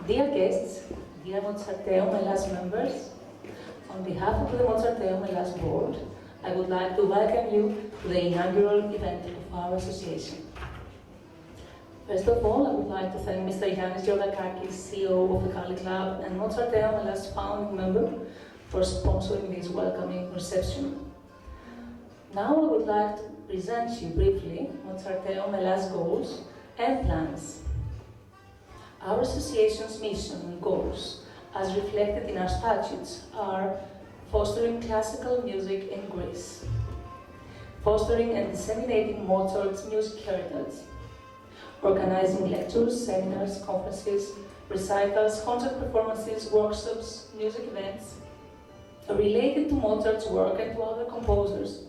Dear guests, dear Mozarteum Hellas members, on behalf of the Mozarteum Hellas board, I would like to welcome you to the inaugural event of our association. First of all, I would like to thank Mr. Yiannis Iatrou, CEO of the Kali Club and Mozarteum Hellas founding member, for sponsoring this welcoming reception. Now I would like to present you briefly Mozarteum Hellas goals and plans. Our association's mission and goals, as reflected in our statutes, are fostering classical music in Greece, fostering and disseminating Mozart's music heritage, organizing lectures, seminars, conferences, recitals, concert performances, workshops, music events related to Mozart's work and to other composers,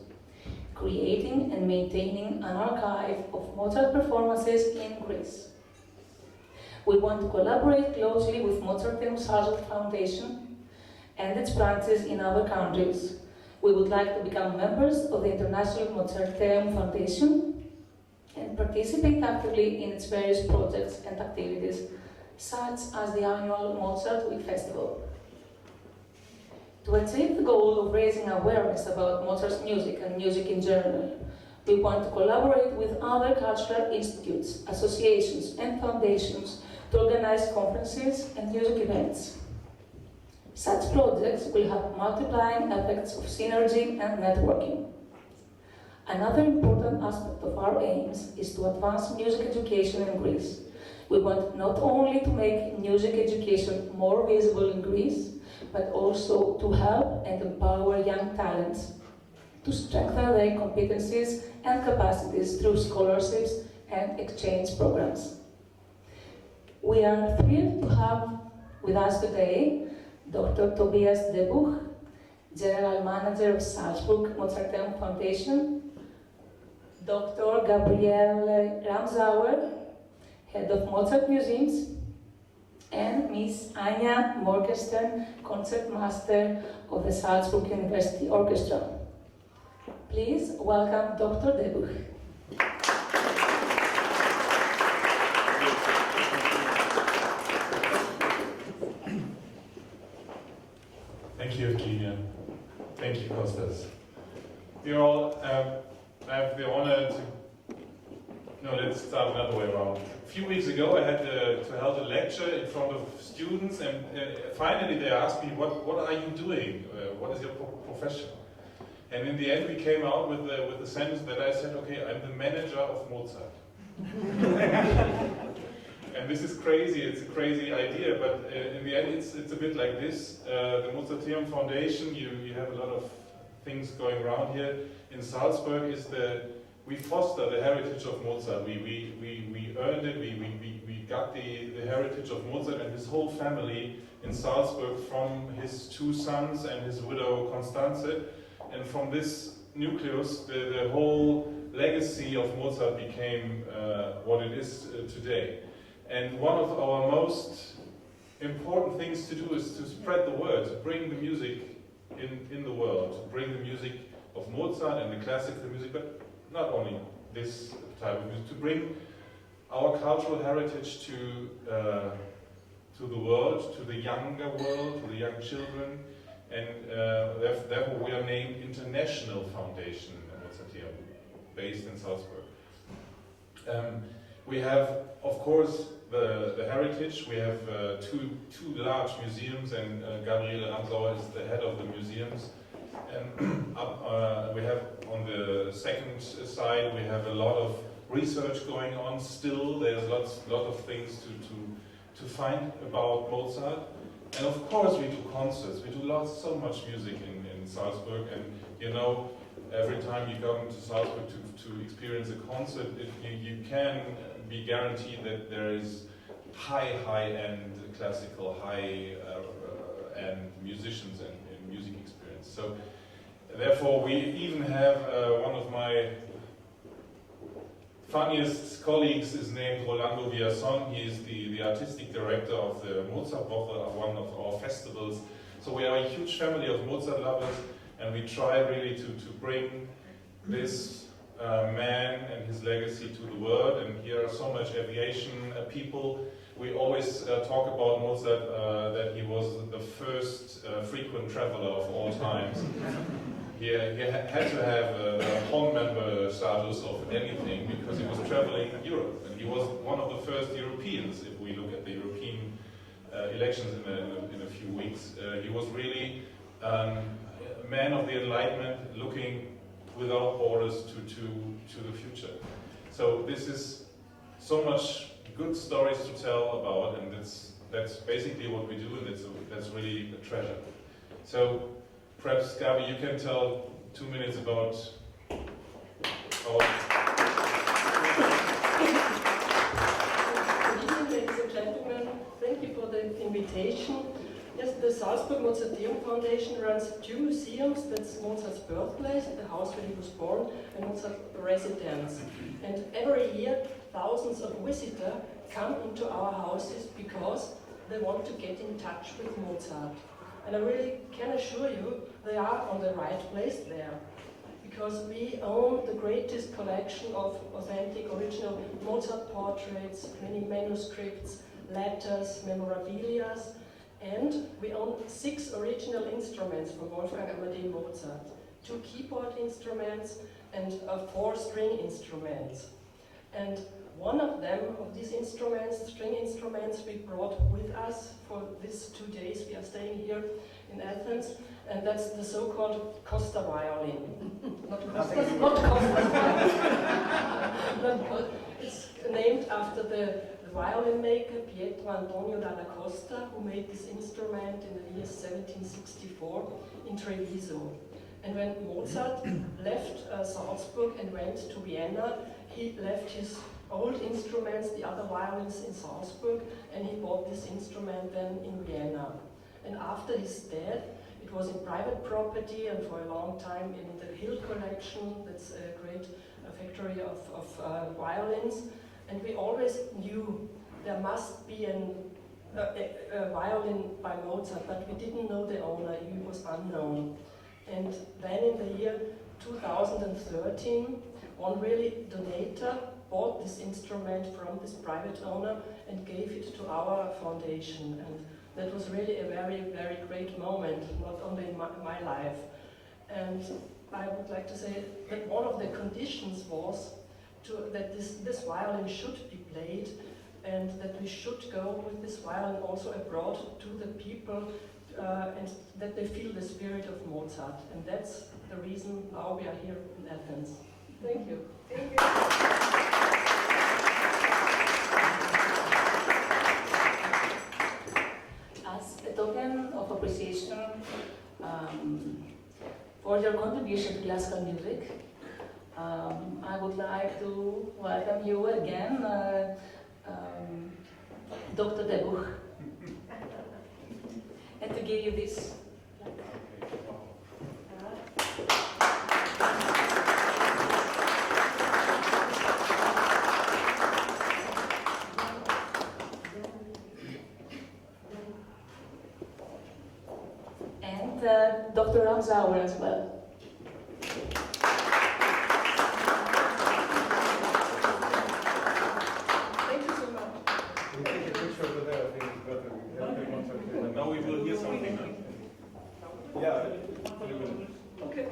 creating and maintaining an archive of Mozart performances in Greece. We want to collaborate closely with Mozarteum Foundation and its branches in other countries. We would like to become members of the International Mozarteum Foundation and participate actively in its various projects and activities, such as the annual Mozart Week Festival. To achieve the goal of raising awareness about Mozart's music and music in general, we want to collaborate with other cultural institutes, associations, and foundations to organize conferences and music events. Such projects will have multiplying effects of synergy and networking. Another important aspect of our aims is to advance music education in Greece. We want not only to make music education more visible in Greece, but also to help and empower young talents to strengthen their competencies and capacities through scholarships and exchange programs. We are thrilled to have with us today Dr. Tobias Debuch, General Manager of Salzburg Mozarteum Foundation, Dr. Gabriele Ramsauer, Head of Mozart Museums, and Miss Anya Morgenstern, Concertmaster of the Salzburg University Orchestra. Please welcome Dr. Debuch. Thank you, Evgenia. Thank you, Kostas. Dear all, I have the honor to... No, let's start another way around. A few weeks ago, I had to hold a lecture in front of students, and finally they asked me, what are you doing? What is your profession? And in the end, we came out with the sentence that I said, okay, I'm the manager of Mozart. And this is crazy, it's a crazy idea, but in the end, it's a bit like this. The Mozarteum Foundation, you have a lot of things going around here. In Salzburg we foster the heritage of Mozart. We earned it, we got the heritage of Mozart and his whole family in Salzburg from his two sons and his widow Constanze. And from this nucleus, the whole legacy of Mozart became what it is today. And one of our most important things to do is to spread the word, to bring the music in the world, to bring the music of Mozart and the classical music, but not only this type of music, to bring our cultural heritage to the world, to the younger world, to the young children, and therefore we are named International Foundation Mozarteum, based in Salzburg. We have, of course, the heritage. We have two large museums, and Gabriele Ramsauer is the head of the museums. And we have on the second side, we have a lot of research going on still. There's lot of things to find about Mozart. And of course we do concerts. We do so much music in Salzburg, and you know, every time you come to Salzburg to experience a concert, you can be guaranteed that there is high-end classical, high-end musicians and music experience. So therefore we even have one of my funniest colleagues is named Rolando Villazon. He is the artistic director of the Mozartwoche, one of our festivals. So we are a huge family of Mozart lovers, and we try really to bring this man and his legacy to the world. And here are so much aviation people we always talk about Mozart that he was the first frequent traveler of all times. He had to have a Hon member status of anything because he was traveling Europe, and he was one of the first Europeans. If we look at the European elections in a few weeks, he was really a man of the Enlightenment, looking without borders to the future. So this is so much good stories to tell about, and that's basically what we do, and that's really a treasure. So perhaps, Gabi, you can tell 2 minutes about our... Good evening, ladies and gentlemen. Thank you for the invitation. Yes, the Salzburg Mozarteum Foundation runs 2 museums. That's Mozart's birthplace, the house where he was born, and Mozart's residence. And every year, thousands of visitors come into our houses because they want to get in touch with Mozart. And I really can assure you they are on the right place there, because we own the greatest collection of authentic, original Mozart portraits, many manuscripts, letters, memorabilia, and we own 6 original instruments from Wolfgang Amadeus Mozart, 2 keyboard instruments and 4 string instruments. And one of them, of these instruments, string instruments, we brought with us for these 2 days we are staying here in Athens, and that's the so-called Costa violin. Not Costa, not Costa. It's named after the violin maker Pietro Antonio dalla Costa, who made this instrument in the year 1764 in Treviso. And when Mozart left Salzburg and went to Vienna, he left his old instruments, the other violins, in Salzburg, and he bought this instrument then in Vienna. And after his death, it was in private property and for a long time in the Hill collection. That's a great factory of violins. And we always knew there must be a violin by Mozart, but we didn't know the owner, he was unknown. And then in the year 2013, one really donator bought this instrument from this private owner and gave it to our foundation. And that was really a very, very great moment, not only in my life. And I would like to say that one of the conditions was that this violin should be played, and that we should go with this violin also abroad to the people, and that they feel the spirit of Mozart. And that's the reason now we are here in Athens. Thank you. Thank you. As a token of appreciation for your contribution to classical music, I would like to welcome you again, Dr. Debuch, and to give you this. And Dr. Ramsauer as well. Now we will hear something. Yeah. Okay.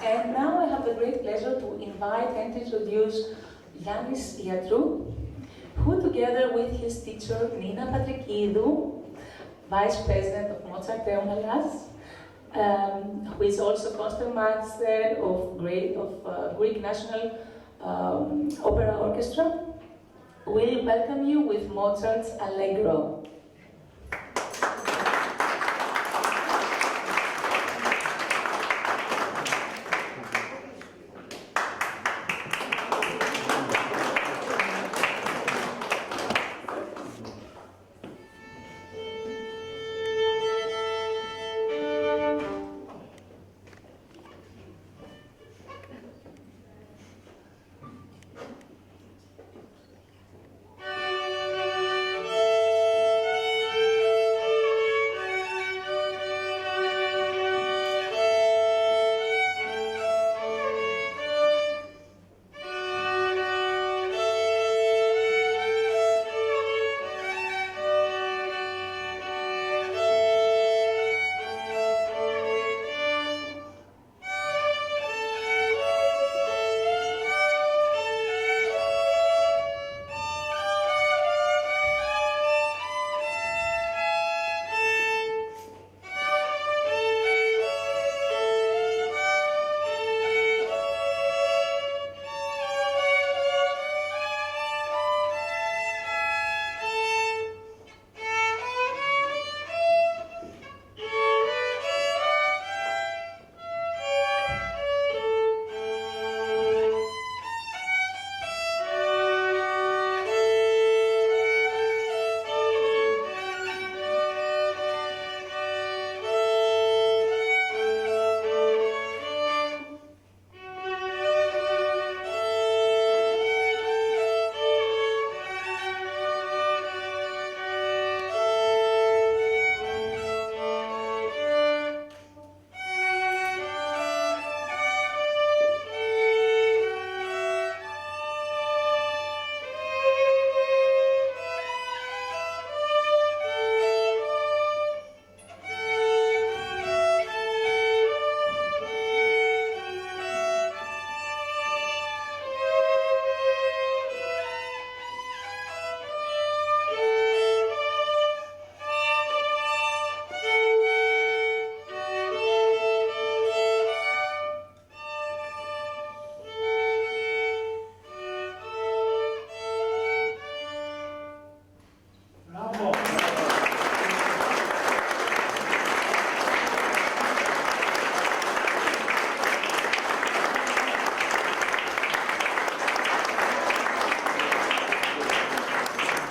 And now I have the great pleasure to invite and introduce Yiannis Iatrou, who together with his teacher Nina Patrikidou, Vice President of Mozarteum Hellas, who is also concertmaster of Greek National Opera Orchestra, will welcome you with Mozart's Allegro.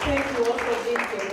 Thank you all for being here.